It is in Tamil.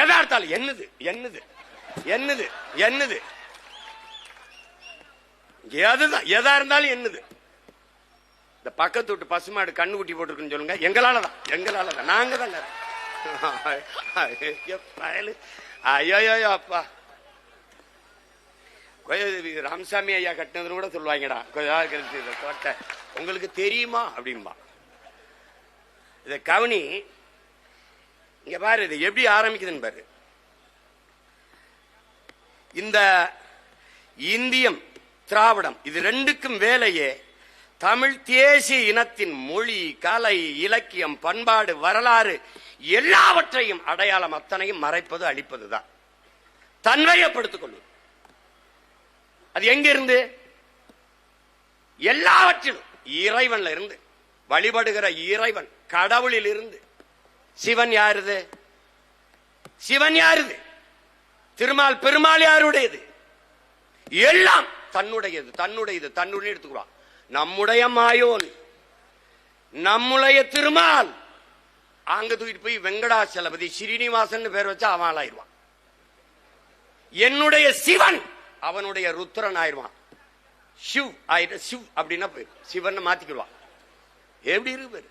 எதா இருந்தாலும் என்னது என்னது என்னது என்னது எதுதான் எதா இருந்தாலும் என்னது. இந்த பக்கத்து விட்டு பசுமாடு கண்ணு குட்டி போட்டுருக்குன்னு சொல்லுங்க, எங்களாலதான் நாங்க தாங்க. ஐயோ அப்பா, ராமசாமி ஐயா கட்டினதுன்னு கூட சொல்லுவாங்கடா கோட்டை, உங்களுக்கு தெரியுமா அப்படின்பா. இத கவனி, இங்க பாரு இது எப்படி ஆரம்பிக்குதுன்னு பாரு. இந்த இந்தியம் திராவிடம் இது ரெண்டுக்கும் வேலையே தமிழ் தேசிய இனத்தின் மொழி, கலை, இலக்கியம், பண்பாடு, வரலாறு எல்லாவற்றையும் அடையாளம் அத்தனையும் மறைப்பது, அழிப்பதுதான், தன்மையப்படுத்திக் கொள்வது. அது எங்க இருந்து? எல்லாவற்றிலும் இறைவன்ல இருந்து, வழிபடுகிற இறைவன் கடவுளில் இருந்து. சிவன் யாருது? சிவன் யாருது? திருமால் பெருமாள் யாருடையது? எல்லாம் தன்னுடையது தன்னுடையது தன்னுடைய எடுத்துக்கிறான். நம்முடைய மாயோன், நம்முடைய திருமால் அங்க தூக்கிட்டு போய் வெங்கடாச்சலபதி ஸ்ரீனிவாசன் பேர் வச்சா அவன் ஆயிடுவான். என்னுடைய சிவன் அவனுடைய ருத்ரன் ஆயிடுவான். சிவ் ஆயிட்டு சிவ் அப்படின்னா போயிடும், சிவன் மாத்திக்கிடுவான். எப்படி இருக்கு பேரு?